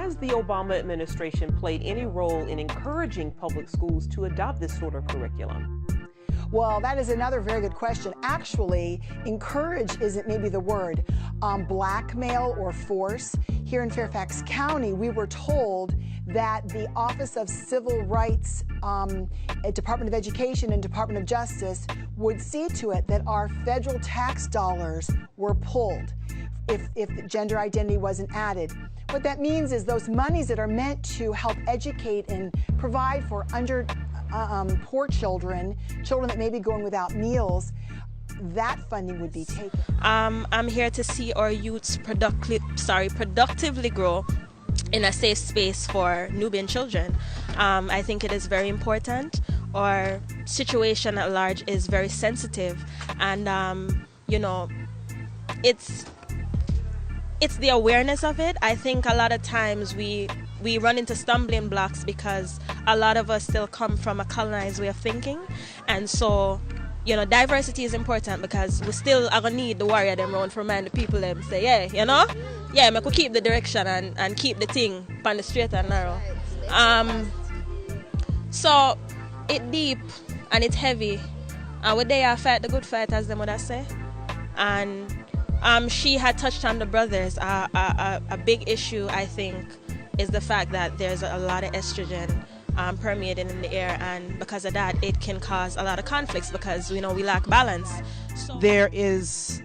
has the Obama administration played any role in encouraging public schools to adopt this sort of curriculum? Well, that is another very good question. Actually, encourage isn't maybe the word. Blackmail or force. Here in Fairfax County, we were told that the Office of Civil Rights, Department of Education and Department of Justice would see to it that our federal tax dollars were pulled if gender identity wasn't added. What that means is those monies that are meant to help educate and provide for poor children that may be going without meals, that funding would be taken. I'm here to see our youths productively grow in a safe space for Nubian children. I think it is very important. Our situation at large is very sensitive, and you know, it's the awareness of it. I think a lot of times we run into stumbling blocks because a lot of us still come from a colonized way of thinking, and so, you know, diversity is important because we still are gonna need the warrior them round for man, the people them say, yeah, you know, yeah, we could keep the direction and keep the thing on the straight and narrow. So it deep and it's heavy, and we there fight the good fight, as them would say. And she had touched on the brothers. A big issue, I think, is the fact that there's a lot of estrogen permeating in the air, and because of that, it can cause a lot of conflicts because, you know, we lack balance. So there is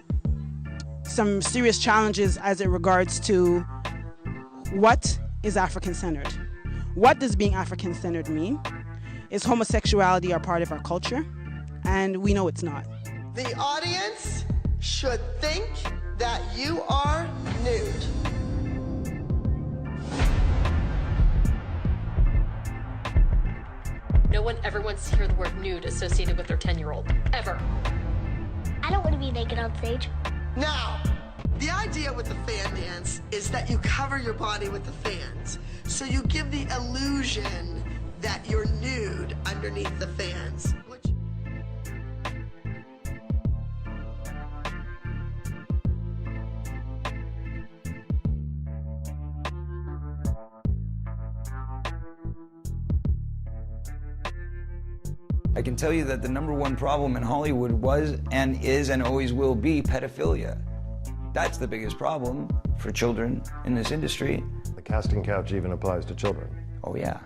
some serious challenges as it regards to what is African-centered. What does being African-centered mean? Is homosexuality a part of our culture? And we know it's not. The audience should think that you are nude. No one ever wants to hear the word nude associated with their 10-year-old, ever. I don't want to be naked on stage. Now, the idea with the fan dance is that you cover your body with the fans. So you give the illusion that you're nude underneath the fans. I can tell you that the #1 problem in Hollywood was and is and always will be pedophilia. That's the biggest problem for children in this industry. The casting couch even applies to children. Oh yeah.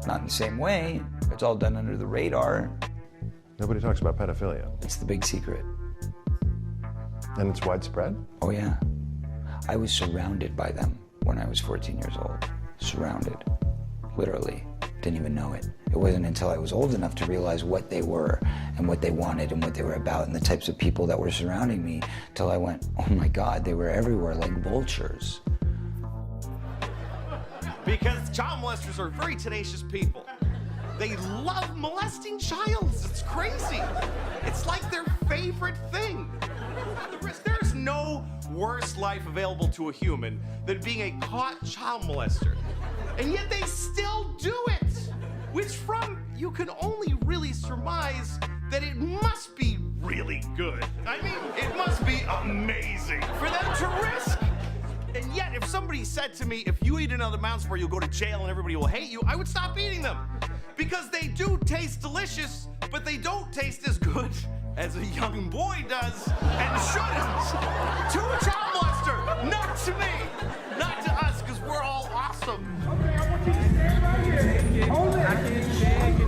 Not in the same way. It's all done under the radar. Nobody talks about pedophilia. It's the big secret. And it's widespread? Oh yeah. I was surrounded by them when I was 14 years old. Surrounded. Literally. Didn't even know it. It wasn't until I was old enough to realize what they were and what they wanted and what they were about and the types of people that were surrounding me till I went, oh my God, they were everywhere like vultures. Because child molesters are very tenacious people. They love molesting childs. It's crazy. It's like their favorite thing. There's no worse life available to a human than being a caught child molester. And yet they still do it. Which from, you can only really surmise that it must be really good. I mean, it must be amazing for them to risk. And yet, if somebody said to me, if you eat another mouse spur, you'll go to jail and everybody will hate you, I would stop eating them. Because they do taste delicious, but they don't taste as good as a young boy does and shouldn't. To a child molester, not to me, not to us, because we're all awesome. Okay, I want you to stand right here. Hold it. I can't stand it.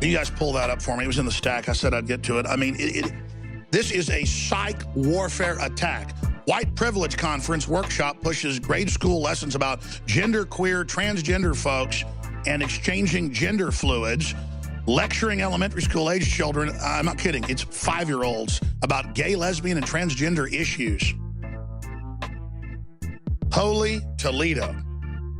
You guys pull that up for me. It was in the stack. I said I'd get to it. I mean, this is a psych warfare attack. White Privilege Conference workshop pushes grade school lessons about gender queer, transgender folks and exchanging gender fluids, lecturing elementary school age children, I'm not kidding, it's 5-year-olds, about gay, lesbian, and transgender issues. Holy Toledo.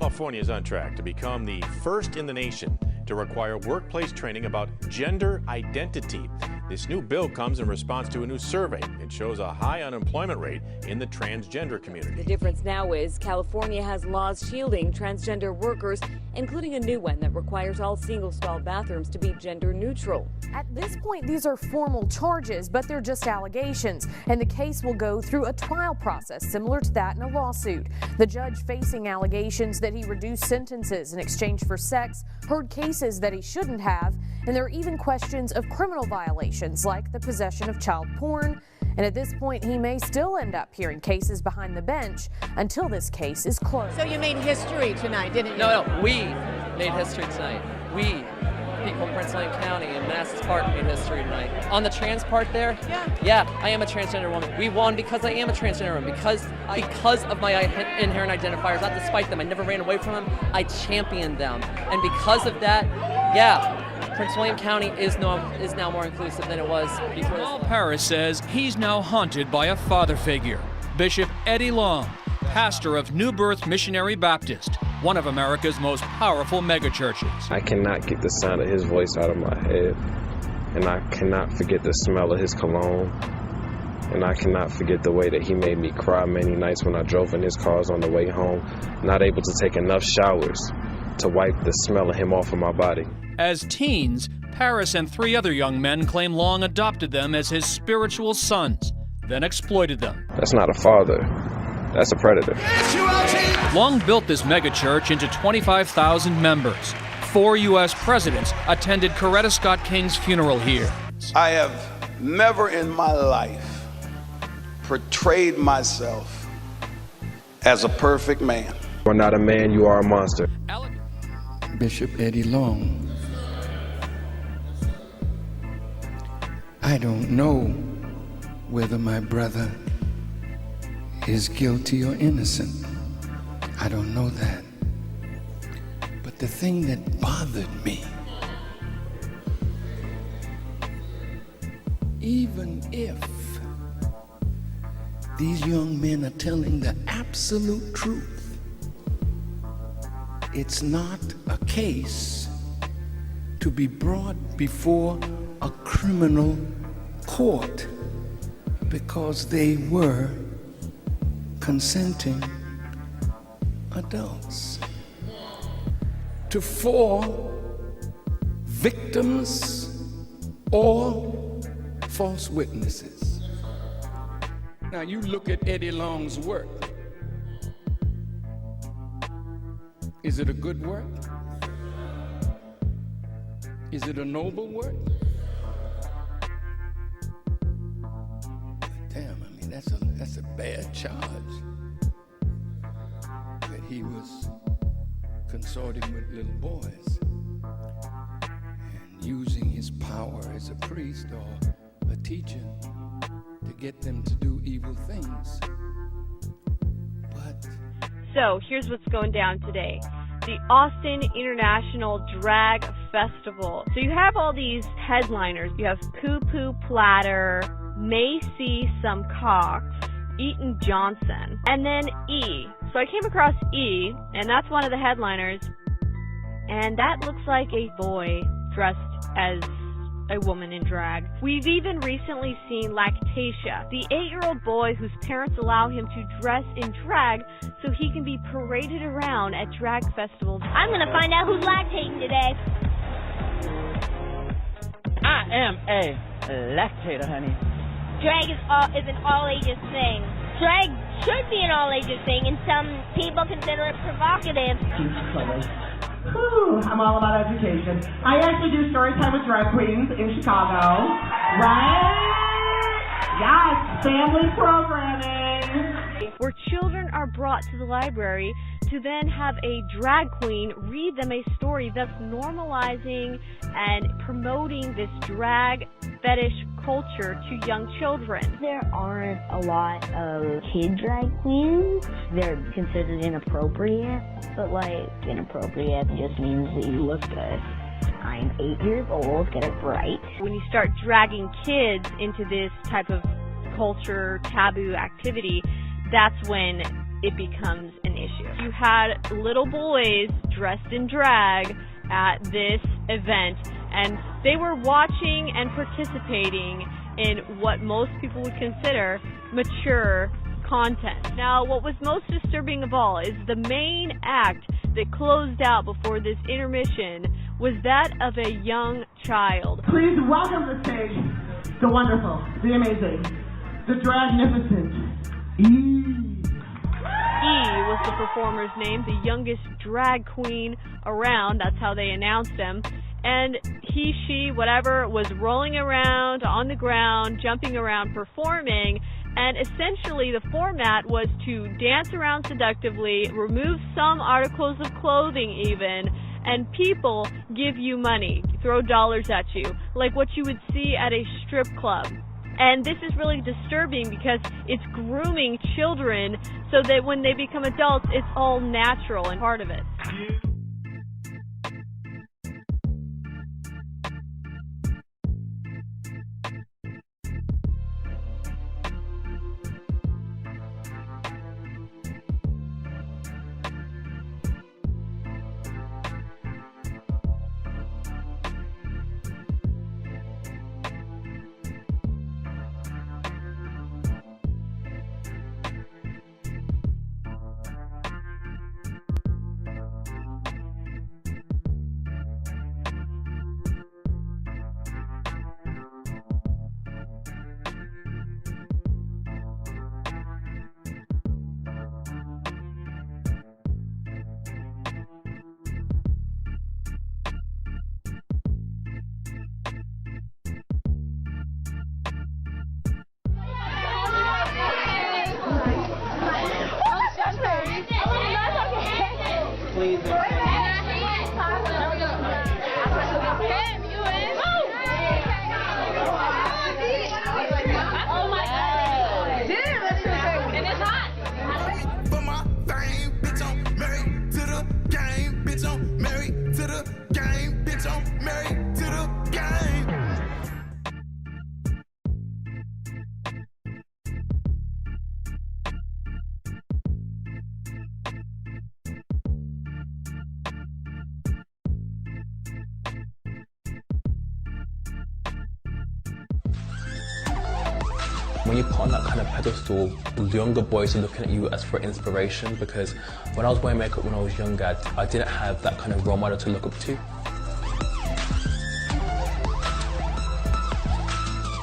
California is on track to become the first in the nation to require workplace training about gender identity. This new bill comes in response to a new survey. It shows a high unemployment rate in the transgender community. The difference now is California has laws shielding transgender workers, including a new one that requires all single-stall bathrooms to be gender neutral. At this point, these are formal charges, but they're just allegations, and the case will go through a trial process similar to that in a lawsuit. The judge facing allegations that he reduced sentences in exchange for sex, heard cases that he shouldn't have, and there are even questions of criminal violations like the possession of child porn. And at this point, he may still end up hearing cases behind the bench until this case is closed. So you made history tonight, didn't you? No, we made history tonight. We, people in Prince William County and Manassas Park, made history tonight. On the trans part there, yeah, I am a transgender woman. We won because I am a transgender woman, because of my inherent identifiers, not despite them. I never ran away from them. I championed them. And because of that, yeah, Prince William County is now more inclusive than it was before. Paul Paris says he's now haunted by a father figure, Bishop Eddie Long, pastor of New Birth Missionary Baptist, one of America's most powerful megachurches. I cannot get the sound of his voice out of my head, and I cannot forget the smell of his cologne, and I cannot forget the way that he made me cry many nights when I drove in his cars on the way home, not able to take enough showers to wipe the smell of him off of my body. As teens, Paris and 3 other young men claim Long adopted them as his spiritual sons, then exploited them. That's not a father. That's a predator. Long built this megachurch into 25,000 members. 4 U.S. presidents attended Coretta Scott King's funeral here. I have never in my life portrayed myself as a perfect man. You are not a man, you are a monster. Bishop Eddie Long. I don't know whether my brother is guilty or innocent. I don't know that. But the thing that bothered me, even if these young men are telling the absolute truth, it's not a case to be brought before a criminal court because they were consenting adults. To 4 victims or false witnesses. Now you look at Eddie Long's work. Is it a good work? Is it a noble work? Damn, I mean, that's a bad charge. That he was consorting with little boys and using his power as a priest or a teacher to get them to do evil things. But so here's what's going down today. The Austin International Drag Festival. So you have all these headliners. You have Poo Poo Platter, May See Some Cocks, Eaton Johnson, and then E. So I came across E, and that's one of the headliners, and that looks like a boy dressed as a woman in drag. We've even recently seen Lactatia, the 8-year-old boy whose parents allow him to dress in drag so he can be paraded around at drag festivals. I'm gonna find out who's lactating today. I am a lactator, honey. Drag is an all-ages thing. Drag should be an all-ages thing, and some people consider it provocative. Ooh, I'm all about education. I actually do story time with drag queens in Chicago. Right? Yes, family programming. Where children are brought to the library to then have a drag queen read them a story, thus normalizing and promoting this drag fetish culture to young children. There aren't a lot of kid drag queens. They're considered inappropriate, but like inappropriate just means that you look good. I'm 8 years old, get it right. When you start dragging kids into this type of culture, taboo activity, that's when it becomes an issue. You had little boys dressed in drag at this event, and they were watching and participating in what most people would consider mature content. Now, what was most disturbing of all is the main act that closed out before this intermission was that of a young child. Please welcome to the stage the wonderful, the amazing, the dragnificent E was the performer's name, the youngest drag queen around. That's how they announced him. And he, she, whatever, was rolling around on the ground, jumping around, performing. And essentially the format was to dance around seductively, remove some articles of clothing even, and people give you money, throw dollars at you, like what you would see at a strip club. And this is really disturbing because it's grooming children so that when they become adults, it's all natural and part of it. Please. When you put on that kind of pedestal, the younger boys are looking at you as for inspiration, because when I was wearing makeup when I was younger, I didn't have that kind of role model to look up to.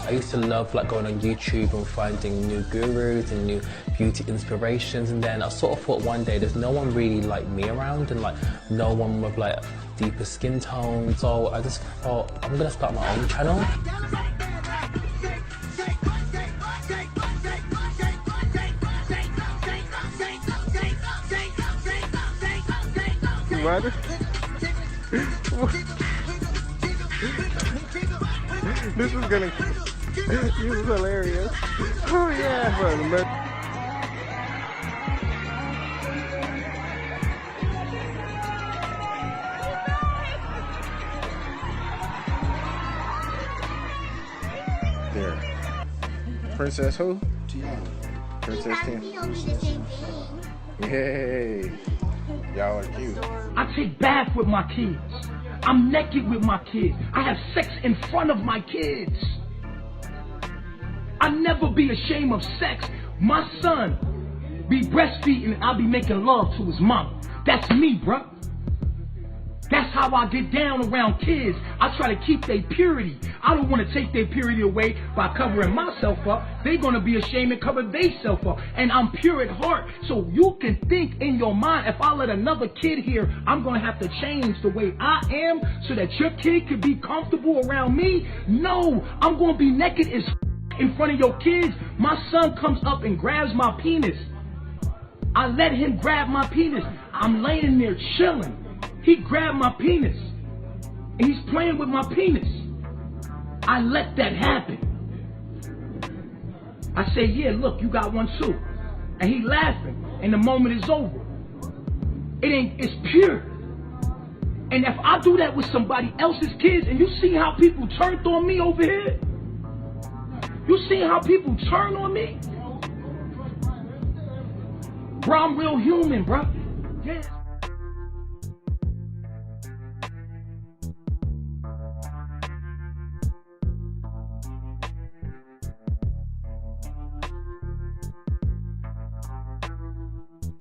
I used to love like going on YouTube and finding new gurus and new beauty inspirations, and then I sort of thought one day there's no one really like me around, and like no one with like deeper skin tone, so I just thought I'm gonna start my own channel. This is gonna. This is hilarious. Oh yeah, bro. There. Princess who? Princess 10. Yay. Y'all are cute. I take baths with my kids. I'm naked with my kids. I have sex in front of my kids. I never be ashamed of sex. My son be breastfeeding and I'll be making love to his mom. That's me, bruh. That's how I get down around kids. I try to keep their purity. I don't want to take their purity away by covering myself up. They're going to be ashamed and cover themselves up. And I'm pure at heart. So you can think in your mind, if I let another kid here, I'm going to have to change the way I am so that your kid could be comfortable around me. No, I'm going to be naked as in front of your kids. My son comes up and grabs my penis. I let him grab my penis. I'm laying there chilling. He grabbed my penis, and he's playing with my penis. I let that happen. I say, yeah, look, you got one too. And he laughing, and the moment is over. It's pure. And if I do that with somebody else's kids, and you see how people turned on me over here? You see how people turn on me? Bro, I'm real human, bro. Yeah.